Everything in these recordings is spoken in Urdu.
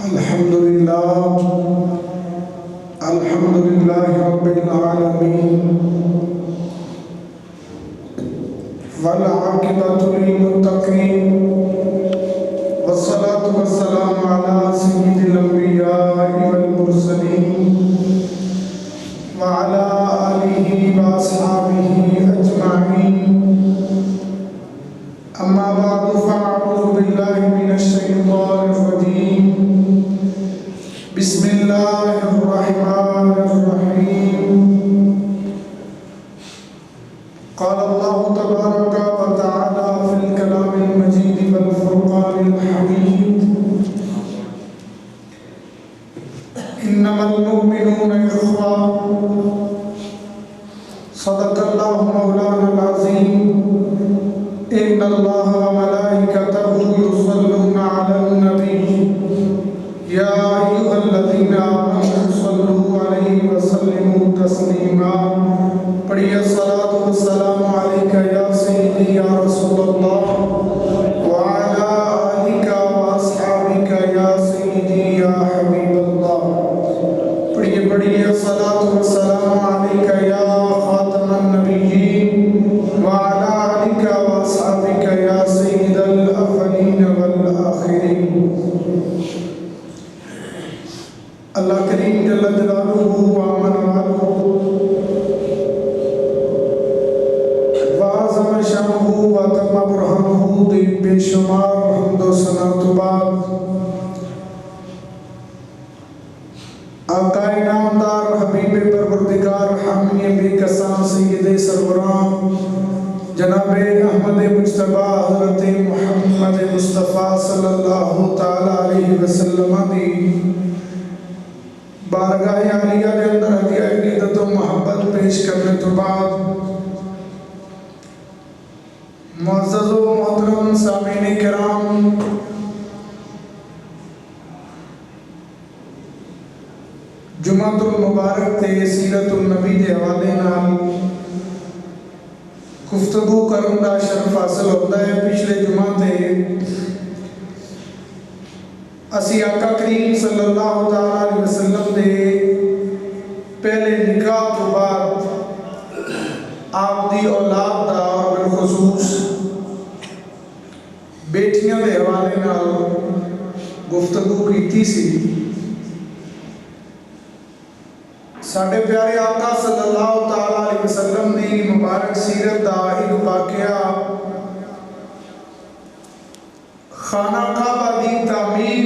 الحمد لله رب العالمين والعاقبة للمتقين والصلاة والسلام على سيد الأنبياء والمرسلين وعلى آله وأصحابه أجمعين أما بعد فأعوذ بالله من الشيطان الرجيم بسم الله الرحمن الرحيم قال الله تبارك وتعالى في الكلام المجيد والفرقان الحميد إنما المؤمنون إخوة صدق الله مولانا العظيم إن الله وملائكته يصلون على النبي يا أيها الذين آمنوا صلوا عليه وسلموا تسليما پڑھیے الصلاة والسلام عليك يا سيدي يا رسول الله وعلى آلك وأصحابك يا سيدي يا حبيب الله پڑھیے الصلاة والسلام عليك يا خاتم النبيين وعلى آلك وأصحابك يا سيد الأولين والآخرين اللہ کریم جل جلالہ وآمن والہ وعظم شانہ واتم برہانہ دی بے شمار حمد و ثنا تو بعد آقا نامدار حبیب پروردگار حامی بے کساں سید سروران جناب احمد مجتبی حضرت محمد مصطفیٰ صلی اللہ تعالی علیہ وسلم دی بارگاہ عالیہ کے اندر ہدیہ عقیدت و محبت پیش کرنے تو بعد معزز و محترم سامعین کرام، جمعۃ المبارک تے سیرت النبی دے حوالے نال گفتگو کرن دا شرف حاصل ہوتا ہے۔ پچھلے جمعہ تے اسی آقا کریم صلی اللہ علیہ وسلم دے پہلے نکاح تو بعد آپ دی اولاد دا اور بالخصوص بیٹیاں دے حوالے نال گفتگو کیتی سی۔ ساڈے پیارے آقا صلی اللہ علیہ وسلم دی مبارک سیرت دا ایک واقعہ خانہ کعبہ دی تعمیر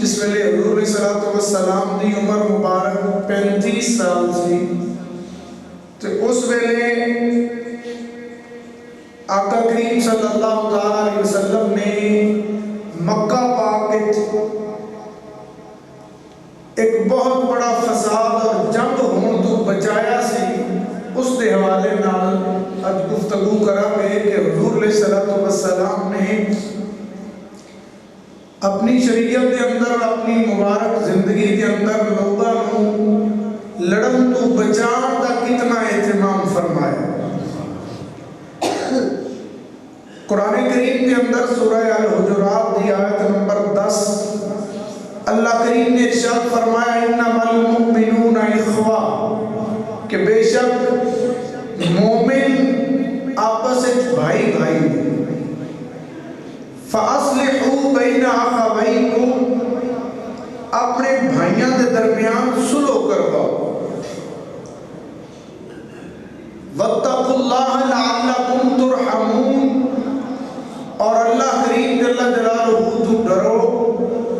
جس ویلے حضور علیہ السلام دی عمر مبارک 35 سال سی، تو اس ویلے آقا کریم صلی اللہ علیہ وسلم نے مکہ پاک ایک بہت بڑا فساد اور جنگ ہون تو بچایا سی۔ اس دے حوالے نال اج گفتگو کرا گے کہ حضور علیہ السلام نے اپنی شریعت دے اندر اپنی مبارک زندگی دے اندر لوگاں نوں لڑن تو بچان دا کتنا اہتمام فرمایا۔ قرآن کریم کے اندر سورہ الحجرات دی آیت نمبر 10 اللہ کریم نے ارشاد فرمایا انما المؤمنون اخوہ، کہ بے شک مومن آپس بھائی بھائی فَأَصْلِحُوا بَيْنَ أَخَوَيْكُمْ، اپنے بھائیاں دے درمیان صلح کرواؤ۔ وَاتَّقُوا اللَّهَ لَعَلَّكُمْ تُرْحَمُونَ، اور اللہ کریم جل جلالہ تو ڈرو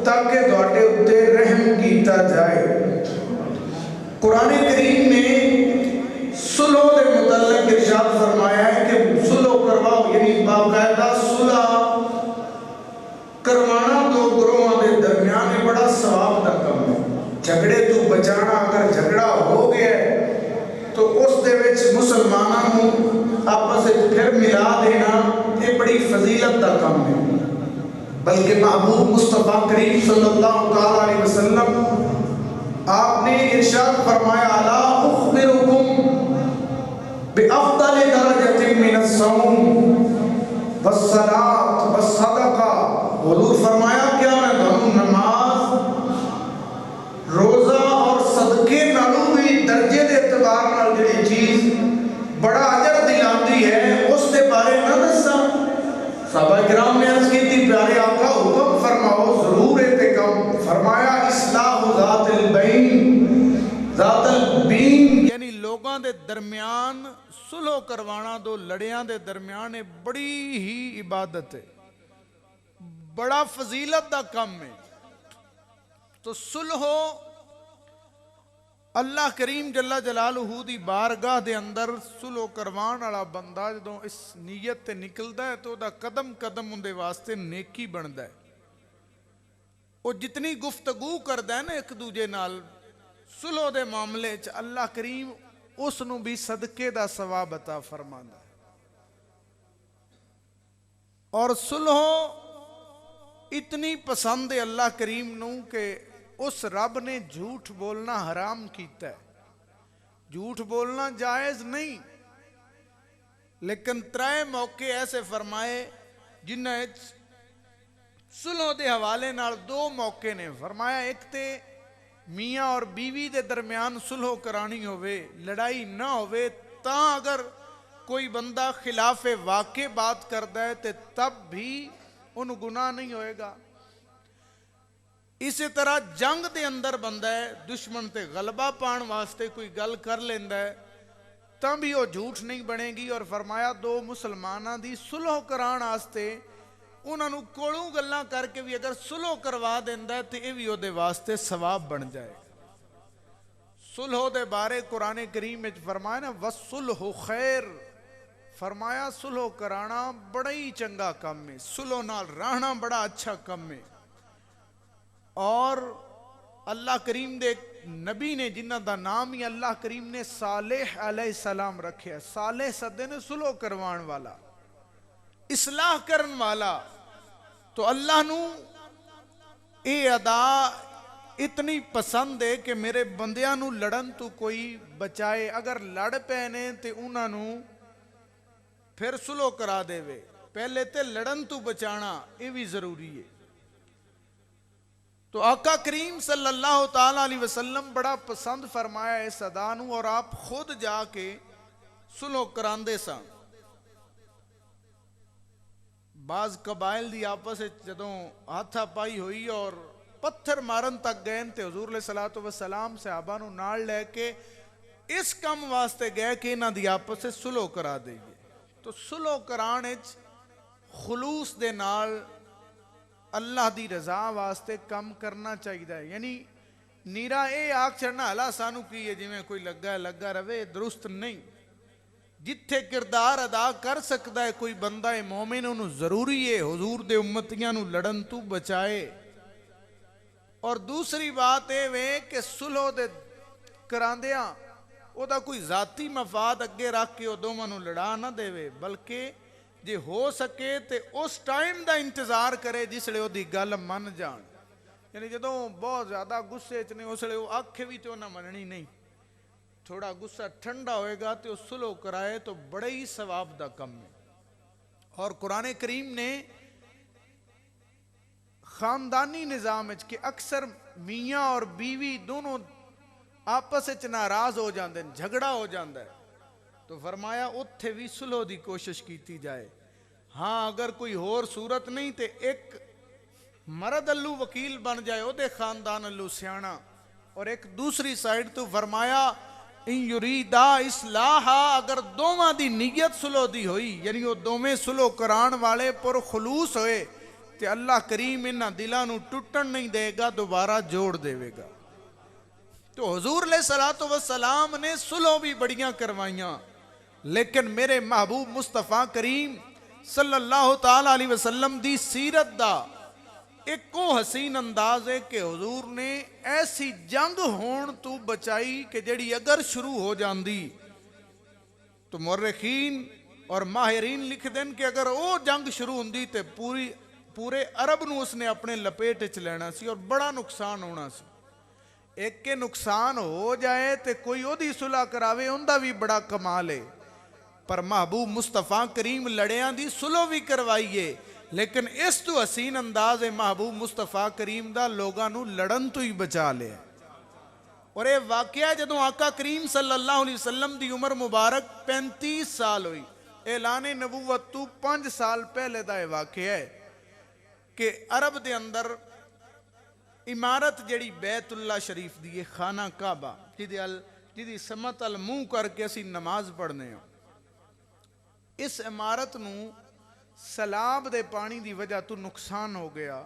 تاکہ تواڈے اُتے رحم کیتا جائے۔ قرآن کریم نے صلح دے متعلق ارشاد فرمایا ہے کہ صلح کرواؤ، یعنی باقاعدہ صلح کروانا دو گروہاں دے درمیان ایک بڑا ثواب دا کم ہے۔ جھگڑے تو بچانا، اگر جھگڑا ہو گیا ہے تو اس دے وچ مسلماناں نوں آپس وچ پھر ملا دینا یہ بڑی فضیلت دا کم ہے۔ بلکہ محبوب مصطفیٰ کریم صلی اللہ علیہ وسلم آپ نے ارشاد فرمایا الا اخبرکم بافضل درجۃ من الصوم والصلاۃ والصدقہ، حضور فرمایا کیا میں تمہیں نماز دے درمیان سلح کروانا، دو لڑیاں دے درمیان بڑی ہی عبادت ہے، بڑا فضیلت دا کم ہے۔ تو سلح اللہ کریم جل جلالہ دی بارگاہ دے اندر سلح کروان والا بندہ جدوں اس نیت تے نکلدا ہے تو دا قدم قدم اندے واسطے نیکی بندا ہے۔ وہ جتنی گفتگو کردا ہے نا ایک دوجے نال سلح دے معاملے چ، اللہ کریم اس نو بھی صدقے دا ثواب عطا فرماندا ہے۔ اور سلح اتنی پسند ہے اللہ کریم نو کہ اس رب نے جھوٹ بولنا حرام کیتا ہے۔ جھوٹ بولنا جائز نہیں، لیکن 3 موقع ایسے فرمائے جنہ سلح دے حوالے نال 2 موقع نے فرمایا۔ ایک تے میاں اور بیوی دے درمیان سلح کرانی ہوئے، لڑائی نہ ہوئے، تاں اگر کوئی بندہ خلاف واقع بات کردا ہے تے تب بھی انہوں گناہ نہیں ہوئے گا۔ اسی طرح جنگ دے اندر بندہ ہے دشمن تے غلبہ پان واسطے کوئی گل کر لیندا ہے تاں بھی وہ جھوٹ نہیں بنے گی۔ اور فرمایا 2 مسلماناں دی سلح کران واسطے انہاں نوں کولوں گلاں کر کے بھی اگر سلح کروا دیندا ہے تے اے وی اودے واسطے ثواب بن جائے۔ سلح دے بارے قرآن کریم وچ فرمایا نا وَالصُّلْحُ خیر، فرمایا سلح کرانا بڑا ہی چنگا کم ہے، سلح نال رہنا بڑا اچھا کم ہے۔ اور اللہ کریم دے نبی نے جنہ دا نام ہی اللہ کریم نے صالح علیہ السلام رکھے، صالح صدے نے سلح کروان والا، اصلاح کرن والا۔ تو اللہ نو اے ادا اتنی پسند ہے کہ میرے بندیاں نو لڑن تو کوئی بچائے، اگر لڑ پینے تے انہاں نو پھر سلح کرا دے وے، پہلے تے لڑن تو بچانا یہ بھی ضروری ہے۔ تو آقا کریم صلی اللہ تعالیٰ علیہ وسلم بڑا پسند فرمایا اس ادا نو، اور آپ خود جا کے سلح کراندے سن۔ بعض قبائل دی آپس جدوں ہاتھا پائی ہوئی اور پتھر مارن تک گئے تے حضور علیہ السلام صحابہ نو نال لے کے اس کم واسطے گئے کہ انہاں دی آپس سے سلح کرا دے گے۔ تو سلح کران وچ خلوص دے نال اللہ دی رضا واسطے کم کرنا چاہیے، یعنی نیرا اے آکھ چڑھنا اللہ سانو کی ہے جی میں کوئی لگا روے، درست نہیں۔ جتھے کردار ادا کر سکتا ہے کوئی بندہ مومن انہوں ضروری ہے حضور دے امتیاں نو لڑن تو بچائے۔ اور دوسری بات اے وے کہ سلح دے کراندیاں او دا کوئی ذاتی مفاد اگے رکھ کے او دوواں نو لڑا نہ دے وے، بلکہ جے ہو سکے تے اس ٹائم دا انتظار کرے جس لئے او دی گل من جان، یعنی جدوں بہت زیادہ غصے چنے اس لئے او آکھے بھی تو نہ مننی نہیں، تھوڑا غصہ ٹھنڈا ہوئے گا تو سلح کرائے تو بڑے ہی ثواب دا کم ہے۔ اور قرآن کریم نے خاندانی نظام ہے کہ اکثر میاں اور بیوی دونوں آپس وچ ناراض ہو جاندے ہیں، جھگڑا ہو جاندہ ہے، تو فرمایا اتھے بھی سلح دی کوشش کیتی جائے۔ ہاں اگر کوئی اور صورت نہیں تے ایک مرد اللہ وکیل بن جائے او دے خاندان اللہ سیانا، اور ایک دوسری سائیڈ تو فرمایا ان یریدا اصلاحا، اگر دوواں دی نیت سلح دی ہوئی یعنی وہ دوویں سلح کران والے پر خلوص ہوئے تے اللہ کریم انہاں دلاں نو ٹوٹن نہیں دے گا، دوبارہ جوڑ دے گا۔ تو حضور علیہ السلام نے سلح بھی بڑیاں کروائیاں، لیکن میرے محبوب مصطفیٰ کریم صلی اللہ تعالیٰ علیہ وسلم دی سیرت دا ایک کو حسین انداز ہے کہ حضور نے ایسی جنگ ہون تو بچائی کہ جڑی اگر شروع ہو جاندی تو مورخین اور ماہرین لکھ دیں کہ اگر وہ جنگ شروع ہوندی تے پورے عرب نو اس نے اپنے لپیٹ چ لینا سی اور بڑا نقصان ہونا سی۔ ایک کے نقصان ہو جائے تے کوئی او دی صلح کراوے ان دا بھی بڑا کمال ہے، پر محبوب مصطفیٰ کریم لڑیاں دی صلح بھی کروائیے، لیکن اس تو حسین انداز محبوب مصطفیٰ کریم دا لوگاں نو لڑن تو ہی بچا لے۔ اور یہ واقعہ جدوں آقا کریم صلی اللہ علیہ وسلم دی عمر مبارک 35 سال ہوئی، اعلان نبوت تو 5 سال پہلے دا یہ واقعہ ہے کہ عرب دے اندر عمارت جڑی بیت اللہ شریف دی خانہ کعبہ جدے ਜਿਹਦੀ ਸਮਤ ਅਲ ਮੂੰਹ ਕਰਕੇ ਅਸੀਂ ਨਮਾਜ਼ ਪੜ੍ਹਨੇ ਹਾਂ। ਇਸ ਇਮਾਰਤ ਨੂੰ ਸਲਾਬ ਦੇ ਪਾਣੀ ਦੀ ਵਜ੍ਹਾ ਤੋਂ ਨੁਕਸਾਨ ਹੋ ਗਿਆ।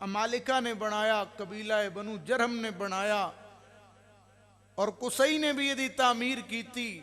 ਅਮਾਲਿਕਾ ਨੇ ਬਣਾਇਆ, ਕਬੀਲਾ ਬਨੂ ਜਰਹਮ ਨੇ ਬਣਾਇਆ, ਔਰ ਕੁਸਈ ਨੇ ਵੀ ਇਹਦੀ ਤਾਮੀਰ ਕੀਤੀ।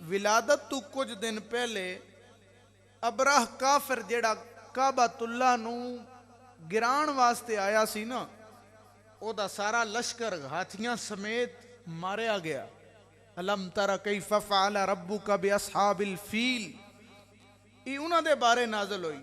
ਵਿਲਾਦਤ ਤੋਂ ਕੁਝ ਦਿਨ ਪਹਿਲੇ ਅਬਰਾਹ ਕਾਫਰ ਜਿਹੜਾ ਕਾਬਾਤੁੱਲਾ ਨੂੰ ਗਿਰਾਣ ਵਾਸਤੇ ਆਇਆ ਸੀ ਨਾ, ਉਹਦਾ ਸਾਰਾ ਲਸ਼ਕਰ ਹਾਥੀਆਂ ਸਮੇਤ ਮਾਰਿਆ ਗਿਆ। ਅਲਮ ਤਰਾ ਕੈਫ ਫਅਲ ਰੱਬੁਕ ਬਿਅਸਹਾਬਿਲ ਫੀਲ, ਇਹ ਉਹਨਾਂ ਦੇ ਬਾਰੇ ਨਾਜ਼ਲ ਹੋਈ।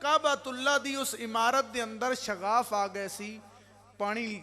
ਕਾਬਾਤੁੱਲਾ ਦੀ ਉਸ ਇਮਾਰਤ ਦੇ ਅੰਦਰ ਸ਼ਗਾਫ ਆ ਗਏ ਸੀ, ਪਾਣੀ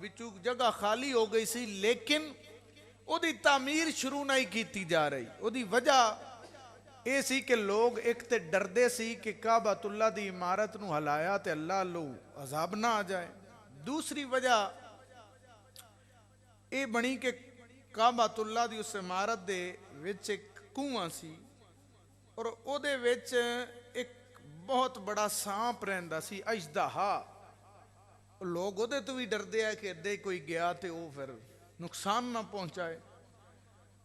ਵਿੱਚੋਂ ਜਗ੍ਹਾ ਖਾਲੀ ਹੋ ਗਈ ਸੀ, ਲੇਕਿਨ ਉਹਦੀ ਤਾਮੀਰ ਸ਼ੁਰੂ ਨਹੀਂ ਕੀਤੀ ਜਾ ਰਹੀ। ਉਹਦੀ ਵਜ੍ਹਾ ਇਹ ਸੀ ਕਿ ਲੋਕ ਇੱਕ ਤੇ ਡਰਦੇ ਸੀ ਕਿ ਕਾਬਾਤੁੱਲਾ ਦੀ ਇਮਾਰਤ ਨੂੰ ਹਲਾਇਆ ਤੇ ਅੱਲਾਹ ਵੱਲੋਂ ਅਜ਼ਾਬ ਨਾ ਆ ਜਾਏ। ਦੂਸਰੀ ਵਜ੍ਹਾ ਇਹ ਬਣੀ ਕਿ ਕਾਬਾਤੁੱਲਾ ਦੀ ਉਸ ਇਮਾਰਤ ਦੇ ਵਿੱਚ ਇੱਕ ਕੂਆ ਸੀ, ਔਰ ਉਹਦੇ ਵਿੱਚ ਇੱਕ ਬਹੁਤ ਬੜਾ ਸਾਂਪ ਰਹਿੰਦਾ ਸੀ, ਅਜਦਹਾ। ਲੋਕ ਉਹਦੇ ਤੋਂ ਵੀ ਡਰਦੇ ਆ ਕਿ ਇੱਦਾਂ ਕੋਈ ਗਿਆ ਤੇ ਉਹ ਫਿਰ ਨੁਕਸਾਨ ਨਾ ਪਹੁੰਚਾਏ।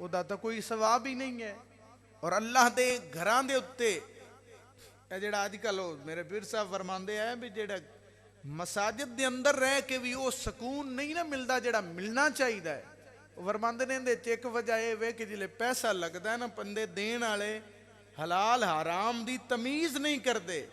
ਉਹਦਾ ਤਾਂ ਕੋਈ ਸਵਾਬ ਹੀ ਨਹੀਂ ਹੈ, ਔਰ ਅੱਲਾਹ ਦੇ ਘਰਾਂ ਦੇ ਉੱਤੇ ਇਹ ਜਿਹੜਾ ਅੱਜ ਕੱਲ ਮੇਰੇ ਪੀਰ ਸਾਹਿਬ ਫਰਮਾਉਂਦੇ ਆ ਵੀ ਜਿਹੜਾ ਮਸਾਜਿਦ ਦੇ ਅੰਦਰ ਰਹਿ ਕੇ ਵੀ ਉਹ ਸਕੂਨ ਨਹੀਂ ਨਾ ਮਿਲਦਾ ਜਿਹੜਾ ਮਿਲਣਾ ਚਾਹੀਦਾ ਹੈ। ਉਹ ਫਰਮਾਉਂਦੇ ਨੇ ਇਹਦੇ 'ਚ ਇੱਕ ਵਜ੍ਹਾ ਇਹ ਵੇ ਕਿ ਜਿਲੇ ਪੈਸਾ ਲੱਗਦਾ ਨਾ, ਬੰਦੇ ਦੇਣ ਵਾਲੇ ਹਲਾਲ ਹਰਾਮ ਦੀ ਤਮੀਜ਼ ਨਹੀਂ ਕਰਦੇ,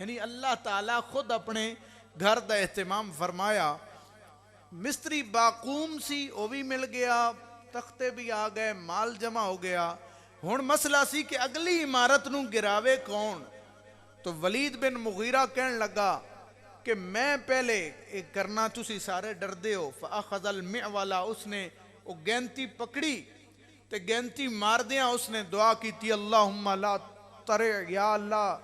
یعنی اللہ تعالیٰ خود اپنے گھر دا اہتمام فرمایا. مستری باقوم سی وہ بھی مل گیا, تختے بھی آ گئے, مال جمع ہو گیا. ہن مسئلہ سی کہ اگلی عمارت نو گراوے کون. تو ولید بن مغیرہ کہن لگا کہ میں پہلے ایک کرنا, تسی سارے ڈردے ہو. فاخذ المعولا, اس نے وہ گینتی پکڑی تے گینتی مار دیاں اس نے دعا کی تھی اللہم لا ترع, یا اللہ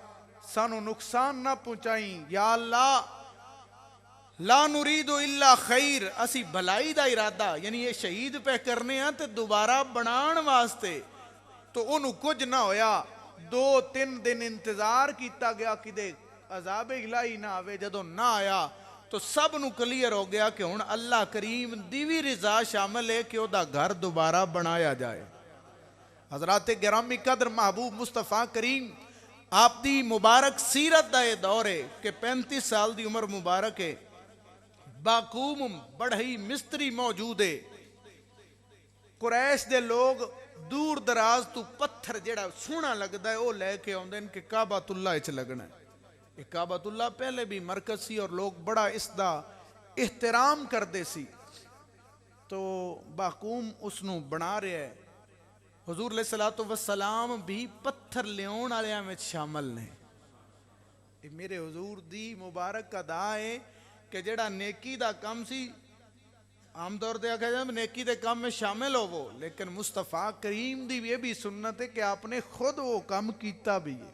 سانو نقصان نہ پہنچائیں, یا اللہ لا نرید الا خیر, اسی بھلائی دا ارادہ, یعنی یہ شہید پہ کرنے ہیں تے دوبارہ بنان واسطے. تو انہوں کچھ نہ ہویا, 2-3 دن انتظار کیتا گیا کدے عذاب الہی نہ آوے. جدوں نہ آیا تو سب نو کلیئر ہو گیا کہ ہن اللہ کریم دیوی رضا شامل ہے کہ او دا گھر دوبارہ بنایا جائے. حضرات گرامی قدر محبوب مصطفیٰ کریم آپ دی مبارک سیرت دا یہ دور ہے کہ 35 سال دی عمر مبارک ہے. باقوم بڑھئی مستری موجود ہے. قریش دے لوگ دور دراز تو پتھر جڑا سونا لگدا ہے وہ لے کے آندے کہ کعبۃ اللہ اچ لگنا ہے. یہ کعبۃ اللہ پہلے بھی مرکز سی اور لوگ بڑا اس دا احترام کردے سی. تو باقوم اس نو بنا رہے ہیں. حضور علیہ الصلوۃ والسلام بھی پتھر لیون والیاں وچ شامل نے. یہ میرے حضور دی مبارک ادا ہے کہ جڑا نیکی دا کم سی, عام طور تے آکھا جائے نیکی دے کام میں شامل ہو وہ, لیکن مصطفیٰ کریم دی یہ بھی سنت ہے کہ آپ نے خود وہ کام کیتا بھی ہے.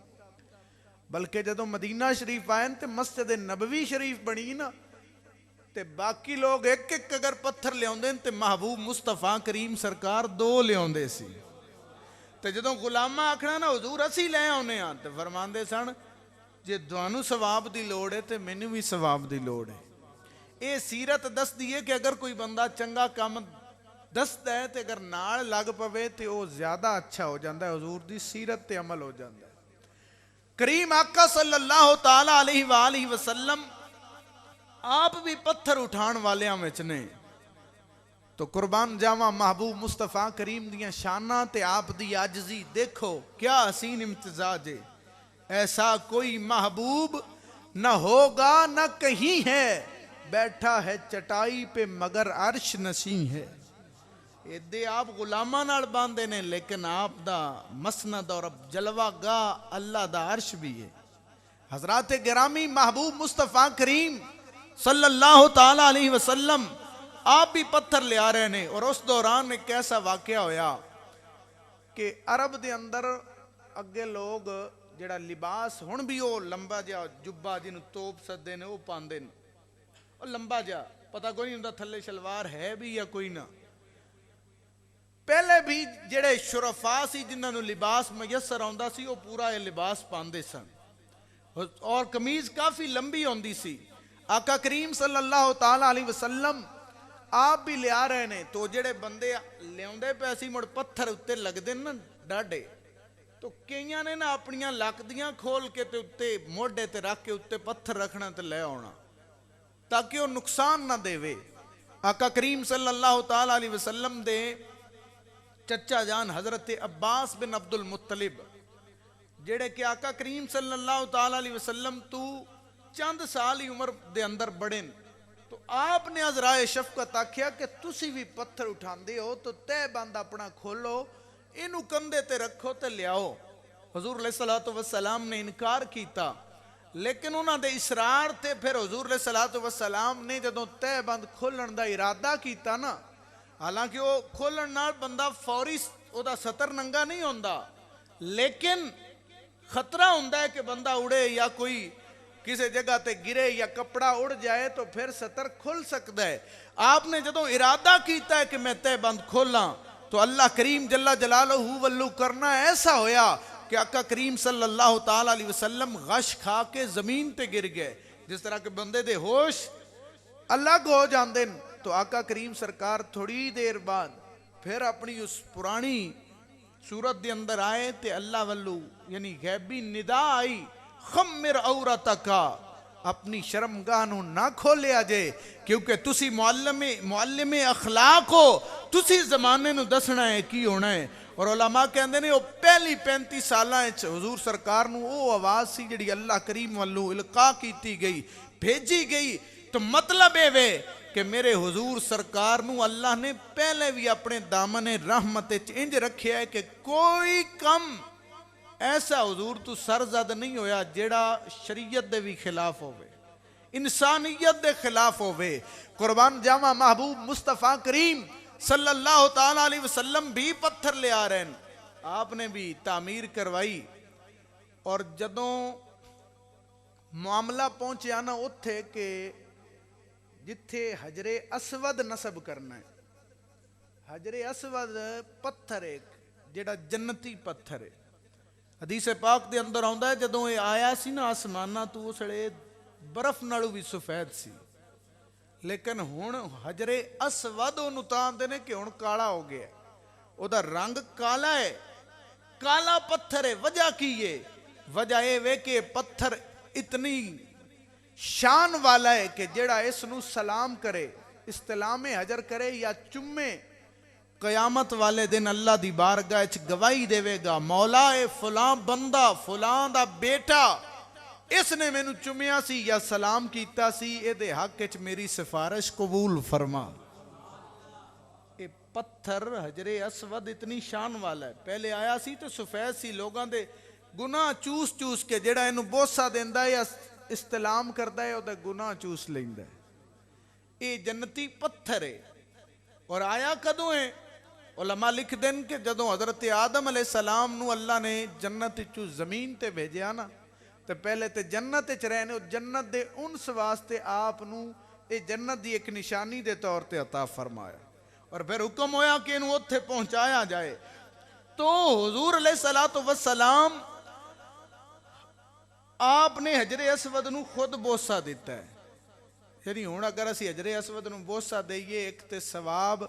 بلکہ جدوں مدینہ شریف آئیں تے مسجد نبوی شریف بنی نا, تے باقی لوگ ایک ایک اگر پتھر لے آندے تے محبوب مصطفیٰ کریم سرکار 2 لے آندے سی. تے جدوں غلامہ آکھنا نا حضور اسی لے آنے ہاں, تے فرماندے سن جے دوانو ثواب دی لوڑ ہے تے مینوں بھی ثواب دی لوڑ ہے. اے سیرت دس دیئے کہ اگر کوئی بندہ چنگا کام دس دے تے اگر نال لگ پوے تے وہ زیادہ اچھا ہو جاندہ ہے, حضور دی سیرت تے عمل ہو جاندہ ہے. کریم آقا صلی اللہ تعالیٰ علیہ وآلہ وسلم آپ بھی پتھر اٹھان والے وچ نے. تو قربان جاواں محبوب مصطفیٰ کریم دیاں شاناں تے آپ دی عاجزی دیکھو کیا حسین امتزاج ہے. ایسا کوئی محبوب نہ ہوگا نہ کہیں ہے, بیٹھا ہے چٹائی پہ مگر عرش نشیں ہے. ایدے آپ غلامہ نال باندے نے, لیکن آپ دا مسند اور جلوہ گاہ اللہ دا عرش بھی ہے. حضرات گرامی محبوب مصطفیٰ کریم صلی اللہ تعالیٰ علیہ وسلم آپ بھی پتھر لے آ رہے ہیں. اور اس دوران ایک ایسا واقعہ ہویا کہ عرب دے اندر اگے لوگ جڑا لباس ہن بھی وہ لمبا جا جبہ جنہوں توپ سدے نے وہ پاندے نے, اور لمبا جا پتہ کوئی نہیں ہوندا تھلے شلوار ہے بھی یا کوئی نہ. پہلے بھی جڑے شرفاء سی جنہاں نوں لباس میسر آندا سی وہ پورا یہ لباس پاندے سن, اور قمیض کافی لمبی ہوندی سی. آقا کریم صلی اللہ تعالیٰ علیہ وسلم آپ بھی لے آ رہے نے. تو جڑے بندے لے آندے پے سی مڑ پتھر اتے لگ دے نا ڈاڈے, تو کئیاں نے نا اپنیاں لکدیاں کھول کے تے اتے موڈے تے رکھ کے اتے پتھر رکھنا تے لے آنا تاکہ وہ نقصان نہ دے وے. آقا کریم صلی اللہ تعالیٰ علیہ وسلم دے چچا جان حضرت عباس بن عبد المطلب جڑے کہ آقا کریم صلی اللہ تعالیٰ علیہ وسلم تو چند سال ہی عمر دے اندر بڑھن. تو آپ نے عذرائے شفقت آکھیا کہ تسی بھی پتھر اٹھان دے ہو تو تے بند اپنا کھولو, انہوں کندے تے رکھو تے لے آؤ. حضور علیہ السلام نے انکار کیتا, لیکن انہاں دے اصرار تے پھر حضور علیہ السلام نے جدوں تے بند کھولن دا ارادہ کیتا نا, حالانکہ وہ کھولن نال بندہ فوری او دا ستر ننگا نہیں ہوندا, لیکن خطرہ ہوندا ہے کہ بندہ اڑے یا کوئی کسی جگہ تے گرے یا کپڑا اڑ جائے تو پھر ستر کھل سکتا ہے. آپ نے جدوں ارادہ کیتا ہے کہ میں تے بند کھولاں تو اللہ کریم جل جلالہ ولو کرنا ایسا ہویا کہ آقا کریم صلی اللہ تعالیٰ علیہ وسلم غش کھا کے زمین تے گر گئے. جس طرح کہ بندے دے ہوش الگ ہو جاندے. تو آقا کریم سرکار تھوڑی دیر بعد پھر اپنی اس پرانی صورت دے اندر آئے تے اللہ ولو یعنی غیبی ندا آئی, خمر عورتکا, اپنی شرمگاہ نو نہ کھولیا جے، کیونکہ تسی معلم اخلاق ہو، تسی زمانے نو دسنا ہے کی ہونا ہے۔ اور علماء کہندے نے وہ پہلی 35 سالاں حضور سرکار نو وہ آواز سی جڑی اللہ کریم والو القا کیتی گئی، بھیجی گئی، تو مطلب اے وے کہ میرے حضور سرکار نو اللہ نے پہلے بھی اپنے دامن رحمت انج رکھیا ہے کہ کوئی کم ایسا حضور تو سرزد نہیں ہویا جیڑا شریعت دے بھی خلاف ہوئے، انسانیت دے خلاف ہوئے۔ قربان جاواں محبوب مصطفیٰ کریم صلی اللہ تعالیٰ علیہ وسلم بھی پتھر لے آ رہے ہیں، آپ نے بھی تعمیر کروائی۔ اور جدوں معاملہ پہنچیا نا اتھے کہ جتھے حجر اسود نصب کرنا ہے، حجر اسود پتھر ایک جیڑا جنتی پتھر ہے، حدیث پاک دے اندر آندا ہے جدوں یہ آیا سی نا آسمانہ تو اسڑے برف نالو بھی سفید سی، لیکن ہن حجر اسود انہوں تاندے نے کہ ہن کالا ہو گیا ہے، او دا رنگ کالا ہے، کالا پتھر ہے۔ وجہ کی ہے؟ وجہ یہ وے کہ پتھر اتنی شان والا ہے کہ جیڑا اس نو سلام کرے، استلام حجر کرے یا چمے، قیامت والے دن اللہ دی بارگاہ اچ گواہی دے وے گا، مولا اے فلاں بندہ فلاں دا بیٹا اس نے میں نو چمیا سی یا سلام کیتا سی، اے دے حق اچ میری سفارش قبول فرما۔ اے پتھر حجر اسود اتنی شان والا ہے، پہلے آیا سی تو سفید سی، لوگاں دے گناہ چوس چوس کے جیڑا اینو بوسہ دیندا ہے یا استلام کردا ہے او دا گناہ چوس لیندا ہے۔ اے جنتی پتھر ہے، اور آیا کدوں ہے؟ علماء لکھ دیں کہ جدوں حضرت آدم علیہ السلام نو اللہ نے جنت چو زمین تے بھیجیا نا، تو پہلے تے جنت چ رہنے، جنت دے انس واسطے آپ نو اے جنت دی ایک نشانی دے طور تے عطا فرمایا، اور پھر حکم ہویا کہ انہوں اتھے پہنچایا جائے۔ تو حضور علیہ السلام آپ نے حجر اسود نو خود بوسہ دیتا ہے، یعنی ہون اگر اسی حجر اسود نو بوسہ دئیے، ایک تے ثواب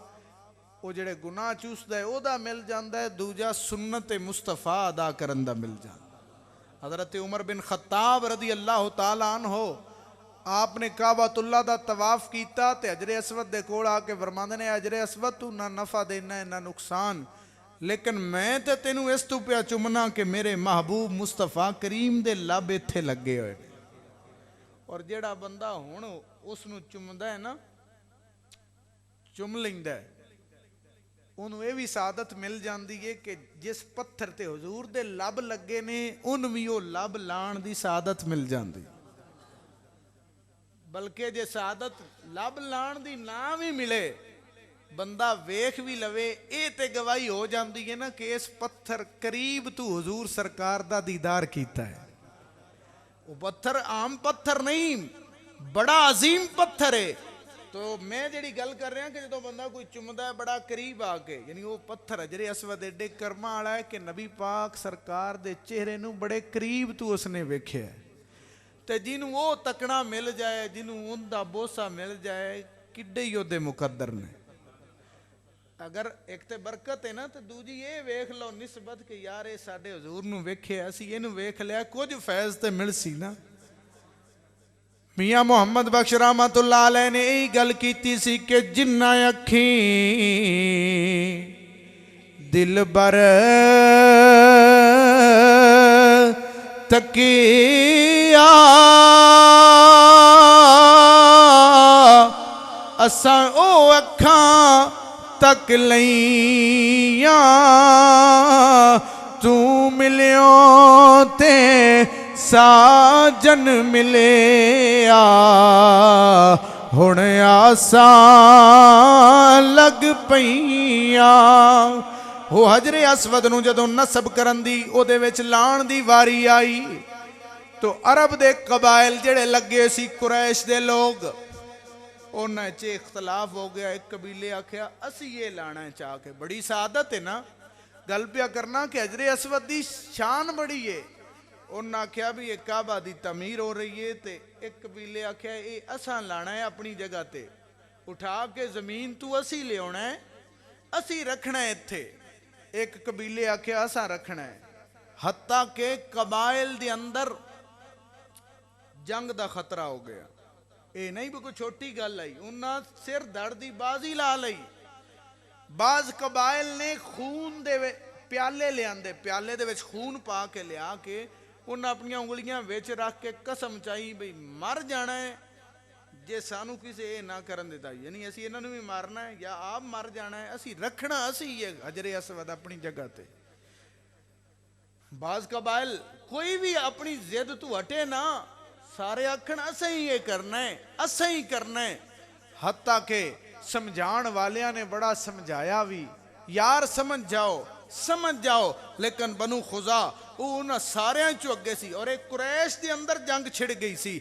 وہ جڑے گناہ چوس دے او دا مل جاندہ ہے، دوجہ سنت مصطفیٰ ادا کرندہ مل جاندہ۔ حضرت عمر بن خطاب رضی اللہ تعالیٰ عنہ آپ نے کعبۃ اللہ دا طواف کیتا تے حجر اسود دے کول آ کے فرماندے نے حجر اسود تو نہ نفع دینا ہے نہ نقصان، لیکن میں تے تینوں اس تو پیا چمنا کہ میرے محبوب مصطفیٰ کریم دے لب اتھے لگے ہوئے۔ اور جیڑا بندہ ہون اس نو چمدہ ہے نا، چم لیندہ ہے، انہوں یہ بھی سعادت مل جاندی ہے کہ جس پتھر تے حضور دے لب لگے نے ان بھی وہ لب لان دی سعادت مل جاندی، بلکہ جے سعادت لب لان دی نہ بھی ملے، بندہ ویکھ بھی لوے، اے تے گواہی ہو جاندی ہے نا کہ اس پتھر قریب تو حضور سرکار دا دیدار کیتا ہے۔ وہ پتھر عام پتھر نہیں، بڑا عظیم پتھر ہے۔ تو میں جڑی گل کر رہا ہوں کہ جدو بندہ کوئی چمدہ ہے بڑا قریب آکے، یعنی وہ پتھر حجر اسود ایڈے کرما آڑا ہے کہ نبی پاک سرکار دے چہرے نو بڑے قریب تو اس نے ویکھے ہے، تے جنہوں وہ تکنا مل جائے، جنہوں ان دا بوسہ مل جائے، کڈے ہی دے مقدر نے۔ اگر ایک تے برکت ہے نا تو دوجی یہ ویکھ لو نسبت کہ یار اے ساڈے حضور نو ویکھے، اسی یہ نو ویکھ لیا، کچھ فیض تے مل سی نا۔ میاں محمد بخش رحمت اللہ علیہ نے یہی گل کیتی سی کہ جنہ اکھیں دل بر تکیا اساں او اکھاں تک لیاں، تو ملیوں تے ساجن ملیا، ہن آسان لگ پئیاں۔ وہ حجر اسود نو جدوں نصب کرن دی او دے وچ لان دی واری آئی تو عرب دے قبائل جڑے لگے سی قریش دے لوگ، انہیں چے اختلاف ہو گیا، ایک قبیلے آکھیا اسی یہ لانا ہے چاہ کے، بڑی سعادت ہے نا، گل پیا کرنا کہ حجر اسود دی شان بڑی ہے۔ انہاں آکھیا بھی ایک کعبہ دی تعمیر ہو رہی ہے تے ایک قبیلے آکھیا اے اساں لانا ہے اپنی جگہ تے، اٹھا کے زمین تو اسی لے ہونا ہے، اسی رکھنا ہے اتھے۔ ایک قبیلے آکھیا اساں رکھنا ہے، حتیٰ کہ قبائل دے اندر ਜੰਗ ਦਾ ਖਤਰਾ ਹੋ ਗਿਆ। ਇਹ ਨਹੀਂ ਵੀ ਕੋਈ ਛੋਟੀ ਗੱਲ ਆਈ, ਉਹਨਾਂ ਸਿਰ ਧੜ ਦੀ ਬਾਜ਼ੀ ਲਾ ਲਈ। ਬਾਜ਼ ਕਬਾਇਲ ਨੇ ਖੂਨ ਦੇ ਪਿਆਲੇ ਲਿਆਂਦੇ, ਪਿਆਲੇ ਦੇ ਵਿੱਚ ਖੂਨ ਪਾ ਕੇ ਲਿਆ ਕੇ ਉਹਨਾਂ ਆਪਣੀਆਂ ਉਂਗਲੀਆਂ ਵਿੱਚ ਰੱਖ ਕੇ ਕਸਮ ਚਾਹੀ ਬਈ ਮਰ ਜਾਣਾ ਹੈ ਜੇ ਸਾਨੂੰ ਕਿਸੇ ਇਹ ਨਾ ਕਰਨ ਦਿੱਤਾ, ਯਾਨੀ ਅਸੀਂ ਇਹਨਾਂ ਨੂੰ ਵੀ ਮਾਰਨਾ ਹੈ ਜਾਂ ਆਪ ਮਰ ਜਾਣਾ ਹੈ, ਅਸੀਂ ਰੱਖਣਾ ਅਸੀਂ ਇਹ ਹਜਰੇ ਅਸਵਦ ਆਪਣੀ ਜਗ੍ਹਾ ਤੇ। ਬਾਜ਼ ਕਬਾਇਲ ਕੋਈ ਵੀ ਆਪਣੀ ਜ਼ਿੱਦ ਤੋਂ ਹਟੇ ਨਾ, ਸਾਰੇ ਆਖਣ ਅਸਾਂ ਹੀ ਇਹ ਕਰਨਾ ਹੈ, ਅਸਾਂ ਹੀ ਕਰਨਾ ਹੈ। ਹੱਤਾ ਕਿ ਸਮਝਾਉਣ ਵਾਲਿਆਂ ਨੇ ਬੜਾ ਸਮਝਾਇਆ ਵੀ, ਯਾਰ ਸਮਝ ਜਾਓ। ਲੇਕਿਨ ਬਨੂ ਖੁਜ਼ਾ ਉਹ ਉਹਨਾਂ ਸਾਰਿਆਂ ਚੋਂ ਅੱਗੇ ਸੀ ਔਰ ਇੱਕ ਕੁਰੈਸ਼ ਦੇ ਅੰਦਰ ਜੰਗ ਛਿੜ ਗਈ ਸੀ।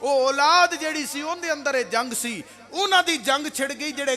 ਉਹ ਔਲਾਦ ਜਿਹੜੀ ਸੀ ਉਹਦੇ ਅੰਦਰ ਇਹ ਜੰਗ ਸੀ, ਉਹਨਾਂ ਦੀ ਜੰਗ ਛਿੜ ਗਈ ਜਿਹੜੇ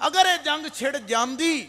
ਅਗਰ ਇਹ ਜੰਗ ਛਿੜ ਜਾਂਦੀ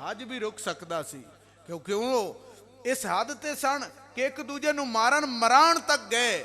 ਹਜ ਵੀ ਰੁਕ ਸਕਦਾ ਸੀ, ਕਿਉਂਕਿ ਉਹ ਇਸ ਹੱਦ ਤੇ ਸਨ ਕਿ ਇੱਕ ਦੂਜੇ ਨੂੰ ਮਰਾਣ ਤੱਕ ਗਏ।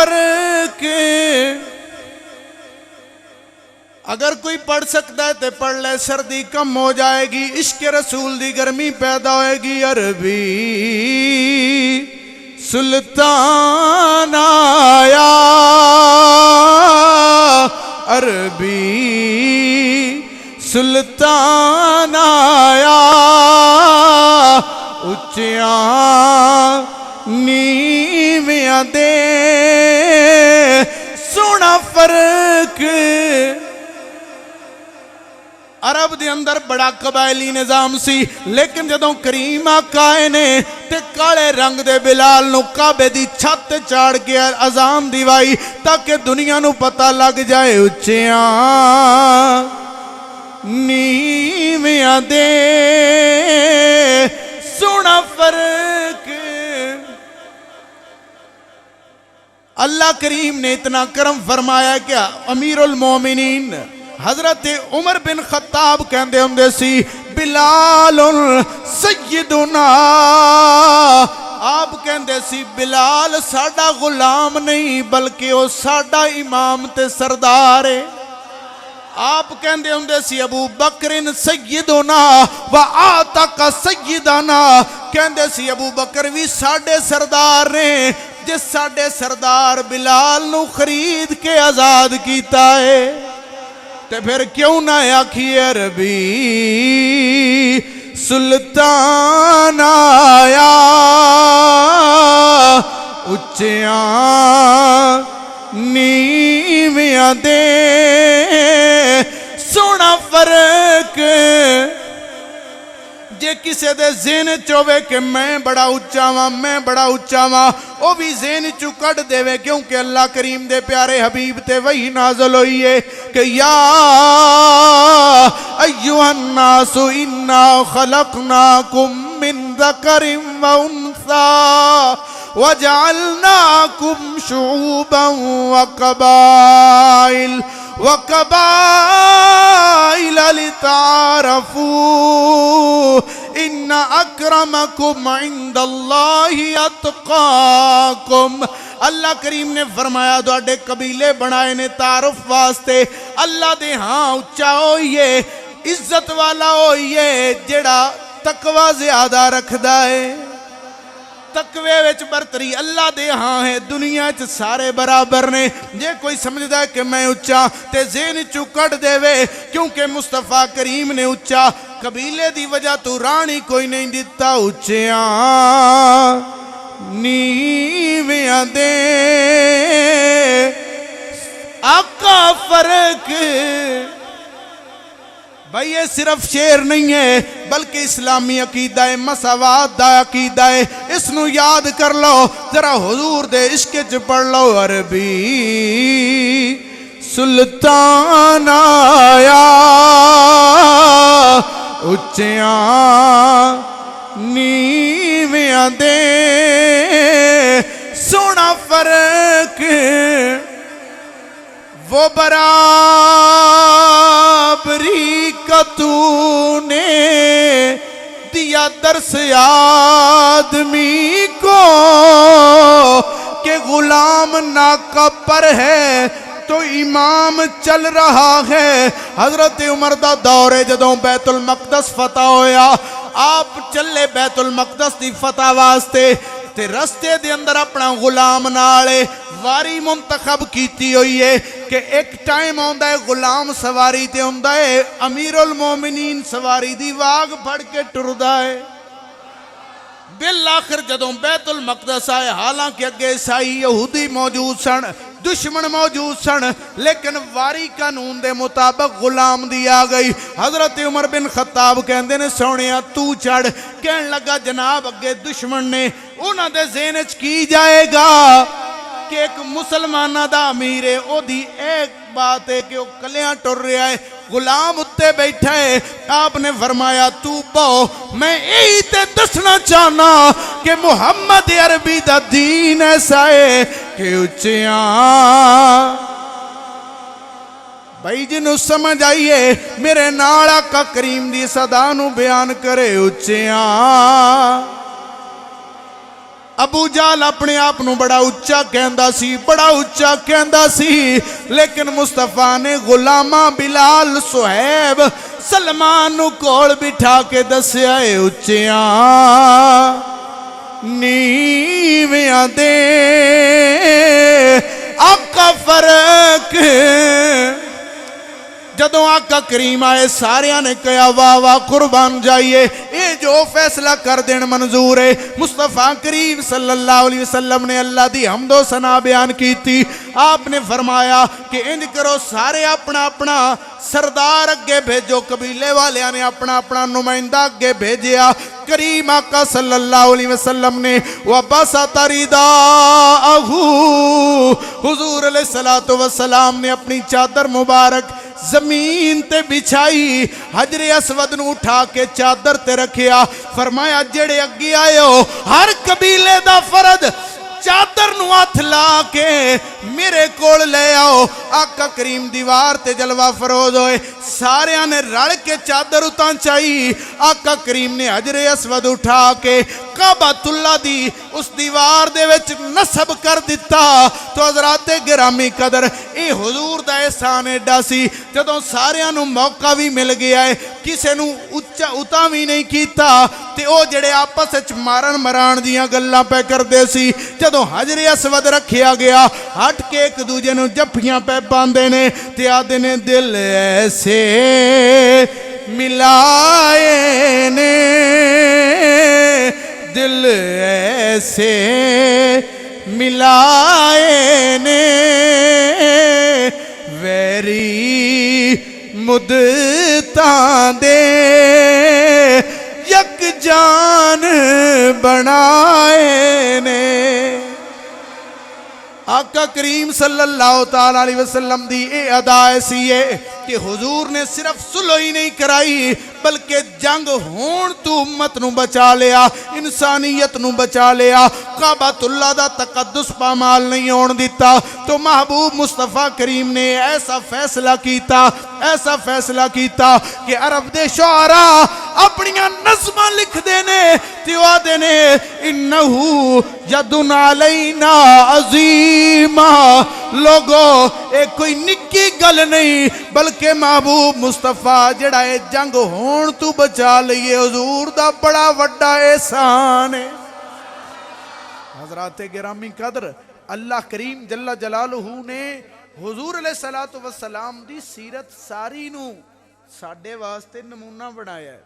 فرق اگر کوئی پڑھ سکتا ہے تے پڑھ لے سردی کم ہو جائے گی عشق رسول دی گرمی پیدا ہوئے گی عربی سلطان آیا عربی سلطان آیا اچیاں نیویاں دے سونا فرق عرب دے اندر بڑا قبائلی نظام سی لیکن جدوں کریم آقا نے تے کالے رنگ دے بلال نو کعبے دی چھت چاڑ کے اذان دیوائی تاکہ دنیا نو پتہ لگ جائے اچیاں نیویاں دے سونا فرق اللہ کریم نے اتنا کرم فرمایا کیا امیر المومنین حضرت عمر بن خطاب کہندے ہوندے سی بلال سیدنا آپ کہندے سی بلال ساڈا غلام نہیں بلکہ وہ ساڈا امام تے سردار ہے آپ کہندے ہوندے سی ابو بکر سیدنا و آتق سیدنا کہندے سی ابو بکر بھی ساڈے سردار نے جس ساڈے سردار بلال نو خرید کے آزاد کیتا ہے تے پھر کیوں نہ آکھی عربی سلطان آیا اچیاں نیویاں دے سونا فرق جے کسے دے ذہن چوے کہ میں بڑا اچا ہاں وہ بھی ذہن چو کٹ دے وے کیونکہ اللہ کریم دے پیارے حبیب تے وہی نازل ہوئی ہے کہ یا ایوہ الناس انا خلقناکم من ذکر و انثا وجعلناکم شعوبا وقبائل لتعارفوا ان اکرمکم عند اللہ اتقاکم اللہ کریم نے فرمایا دوڑے قبیلے بنائے نے تعارف واسطے اللہ دے ہاں اچھا ہوئیے عزت والا ہوئیے جڑا تقوی زیادہ رکھ دائے تقوی وچ برتری اللہ دے ہاں ہے دنیا چ سارے برابر نے جے کوئی سمجھدا ہے کہ میں اچا تے ذہن چو کٹ دے وے کیونکہ مصطفیٰ کریم نے اچا قبیلے دی وجہ تو رانی کوئی نہیں دیتا اچیاں نیویاں دے آقا فرق بھائی یہ صرف شعر نہیں ہے بلکہ اسلامی عقیدہ ہے مساوات دا عقیدہ ہے اس نو یاد کر لو ذرا حضور دے عشق چ پڑھ لو عربی سلطان آیا اچیاں نیویاں دے سونا فرق وہ برابری کا تو نے دیا درس آدمی کو کہ غلام ناکہ پر ہے تو امام چل رہا ہے حضرت عمر دا دور ہے جدوں بیت المقدس فتح ہویا آپ چلے بیت المقدس دی فتح واسطے تے رستے دے اندر اپنا غلام نالے واری منتخب کیتی ہوئی ہے کہ ایک ٹائم ہوندہ ہے غلام سواری تے ہوندہ ہے امیر المومنین سواری دی واغ پڑھ کے ٹردہ ہے بالآخر جدوں بیت المقدس آئے حالانکہ اگے عیسائی یہودی موجود سن دشمن موجود سن لیکن واری قانون دے مطابق غلام دیا گئی حضرت عمر بن خطاب کہندے نے سونیا تو چڑھ کہن لگا جناب اگے دشمن نے انہاں دے ذہن وچ کی جائے گا کہ ایک مسلمانہ دا امیر ہے او دی ایک بات ہے کہ وہ کلیاں ٹر رہا ہے غلام اتے بیٹھا ہے آپ نے فرمایا تو پاؤ میں یہی تے دسنا چاہنا کہ محمد عربی دا دین ایسا ہے کہ اچیاں بھائی جنہوں سمجھ آئیے میرے ناڑا کا کریم دی صدانو بیان کرے اچیاں ابو جال اپنے آپ نو بڑا اچھا کہندا سی، بڑا اچھا کہندا سی، لیکن مصطفیٰ نے غلامہ بلال صہیب سلمان نو کول بٹھا کے دسیا اے اچھیاں نیویاں دے آقا فرق جدوں آقا کریم آئے ساریاں نے کہا واہ واہ قربان جائیے، اے جو فیصلہ کر دین منظور ہے۔ مصطفیٰ کریم صلی اللہ علیہ وسلم نے اللہ دی حمد و ثنا بیان کی تھی۔ آپ نے فرمایا کہ انج کرو سارے اپنا اپنا سردار اگے بھیجو، قبیلے والیاں نے اپنا اپنا نمائندہ اگے بھیجیا۔ کریم آقا صلی اللہ علیہ وسلم نے وَبَسَطَ رِدَاءَهُ، حضور علیہ السلام نے اپنی چادر مبارک زمین تے بچھائی، حجر اسود نو اٹھا کے چادر تے رکھیا، فرمایا جڑے اگے آئے ہو ہر قبیلے دا فرد چادر نو ہاتھ لا کے میرے کول لے آؤ۔ آقا کریم دیوار تے جلوہ فروز ہوئے، سارے نے رڑ کے چادر اتاں چاہی۔ آقا کریم نے حجر اسود اٹھا کے کعبۃ اللہ دی اس دیوار دے وچ نصب کر دیتا۔ تو حضرات گرامی قدر اے حضور دا احسان ایڈا سی، جدوں سارے نو موقع بھی مل گیا ہے، کسے نو اچھا اتاں بھی نہیں کیتا، تے او جڑے آپس وچ مارن مران دیاں گلاں پہ کر دے سی، جدوں حجر اسود رکھیا گیا ہٹ کے ایک دوجے نو جپیاں پہ باندے نے تے آدھے نے دل ایسے ملائے نے، دل ایسے ملائے نے، ویری مدتاں دے یک جان بنائے نے۔ آقا کریم صلی اللہ تعالیٰ علیہ وسلم دی اے ادا ایسی ہے کہ حضور نے صرف صلح ہی نہیں کرائی بلکہ جنگ ہون تو امت نو بچا لیا، انسانیت نو بچا لیا، کعبۃ اللہ دا تقدس پامال نہیں ہون دیتا۔ تو محبوب مصطفیٰ کریم نے ایسا فیصلہ کیتا کہ عرب دے شعراء اپنیاں نظمہ لکھ دینے تیوا دینے انہو یدن علینا عظیمہ، لوگو ایک کوئی نکی گل نہیں بلکہ محبوب مصطفیٰ جڑا ہے جنگ ہون تو بچا لئیے، حضور دا بڑا وڈا احسان ہے۔ حضرات گرامی قدر اللہ کریم جل جلالہ نے حضور علیہ السلام دی سیرت ساری نو ساڑھے واسطے نمونہ بڑھایا ہے۔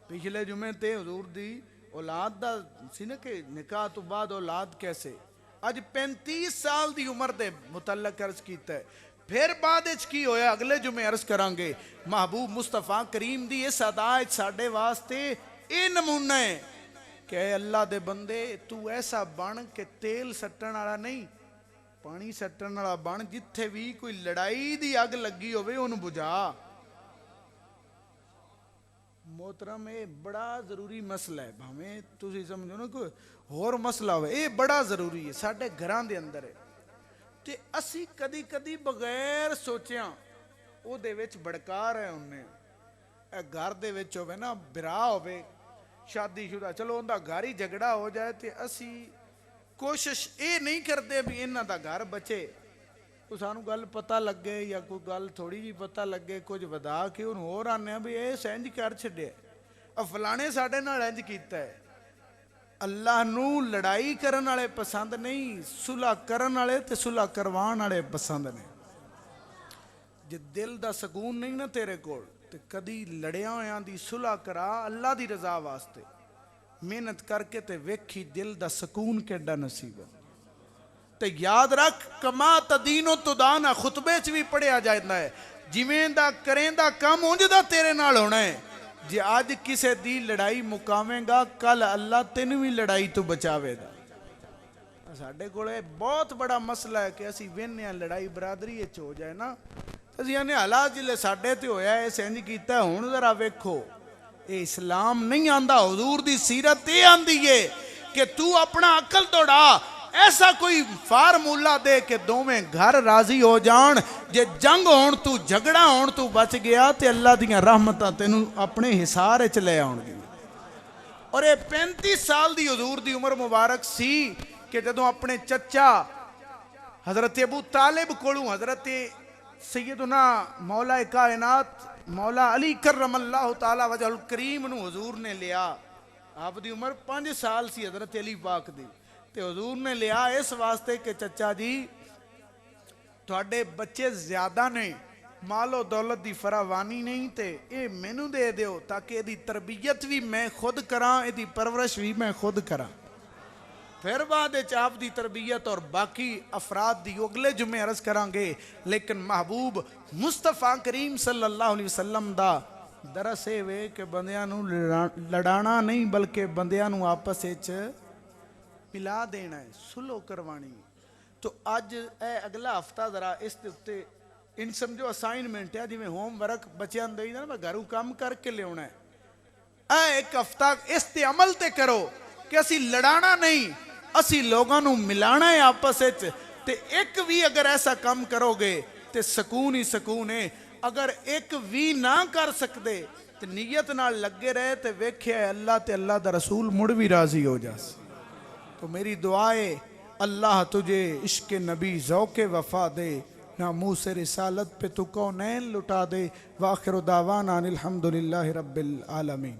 پچھلے جمعے تے حضور دی اولاد دا سی نا کہ نکاح تو بعد اولاد کیسے، آج 35 سال دی عمر دے متعلق عرض کیتا ہے۔ پھر بعد اچھ کی ہویا اگلے جمعے عرض کرانگے۔ محبوب مصطفیٰ کریم دی اس ادائے ساڑھے واسطے اے نمونہ ہے کہ اے اللہ دے بندے تو ایسا بن کہ تیل سٹن آڑا نہیں، پانی سٹن آڑا بن، جتھے بھی کوئی لڑائی دی اگ لگی ہوئے انہوں بجھا۔ محترم اے بڑا ضروری مسئلہ ہے، ہمیں تُسی سمجھو نا کوئی اور مسئلہ ہوئے، اے بڑا ضروری ہے، ساڑھے گھران دے اندر ہے۔ تے اسی کدی کدی بغیر سوچیاں او دے وچ بڑکا رہے انہیں، اے گھر دے وچ ہوئے نا برا ہوئے شادی شدہ، چلو اندہ گھاری جھگڑا ہو جائے تے اسی کوشش اے نہیں کرتے بھی انہ دا گھر بچے، تو سانو گل پتہ لگ گئے یا کوئی گل تھوڑی جی پتہ لگ گئے کچھ ودا کے انہوں اور آنے بھی اے سینج کر چھڑے، اب فلانے ساڑھے نہ رینج کیتا ہے۔ اللہ نو لڑائی کرن والے پسند نہیں، صلح کرن والے تے صلح کروان والے پسند نے۔ جے دل دا سکون نہیں نا تیرے کول تے کدی لڑیاں ہویاں دی صلح کرا اللہ دی رضا واسطے، محنت کر کے تے ویکھی دل دا سکون کیڈا نصیب ہے۔ تے یاد رکھ کما تدین و تدانا خطبے چ بھی پڑھیا جائے ہے، جویں دا کریں دا کم اونج دا تیرے نال ہونا ہے۔ جے آج کسے دی لڑائی مقامیں گا کل اللہ تینوں بھی لڑائی تو بچاوے گا۔ ساڑھے کوڑے بہت بڑا مسئلہ ہے کہ اسی وینیاں لڑائی برادری اچھ ہو جائے نا، اسی یعنی حالات جلے ساڑھے تے ہویا ہے سینج کیتا ہے، ہون ذرا ویکھو اے اسلام نہیں آندہ، حضور دی سیرت اے آندی ہے کہ تو اپنا عقل توڑا، ایسا کوئی فارمولہ دے کہ دومیں گھر راضی ہو جان، جے جنگ ہون تو جھگڑا ہون تو بچ گیا تے اللہ دیاں رحمتاں تینوں اپنے حصار چلے آن گی۔ اور یہ 35 سال دی حضور دی عمر مبارک سی کہ جدوں اپنے چچا حضرت ابو طالب کولوں حضرت سیدنا مولا کائنات مولا علی کرم اللہ تعالی وجہ الکریم نو حضور نے لیا. آپ دی عمر 5 سال سی حضرت علی پاک دی, تے حضور نے لیا اس واسطے کہ چچا جی تھوڑے بچے زیادہ نے, مال و دولت دی فراوانی نہیں, تے اے مینوں دے دیو تاکہ دی تربیت بھی میں خود کراں, دی پرورش بھی میں خود کراں. پھر بعد آپ دی تربیت اور باقی افراد دی اگلے جمعے عرض کران گے. لیکن محبوب مصطفیٰ کریم صلی اللہ علیہ وسلم دا درس اے وے کہ بندیاں نو لڑانا نہیں بلکہ بندیاں نو آپس وچ ملا دینا ہے, سلو کروانی. تو اج اے اگلا ہفتہ ذرا اس دے اتے ان سمجھو اسائنمنٹ ہے, جی میں ہوم ورک بچیاں دے نا میں گھروں کام کر کے لیاونا ہے. اے ایک ہفتہ اس تے عمل تے کرو کہ اسی لڑانا نہیں, اسی لوگاں نو ملانا ہے آپس وچ. تے ایک بھی اگر ایسا کام کرو گے تے سکون ہی سکون ہے. اگر ایک بھی نہ کر سکتے تے نیت نال لگے رہے تے ویکھیا ہے اللہ تے اللہ دا رسول مڑ بھی راضی ہو جاس. تو میری دعا ہے اللہ تجھے عشق نبی ذوق وفا دے, ناموس رسالت پہ تو کونین لٹا دے. وآخر دعوانا الحمدللہ رب العالمین.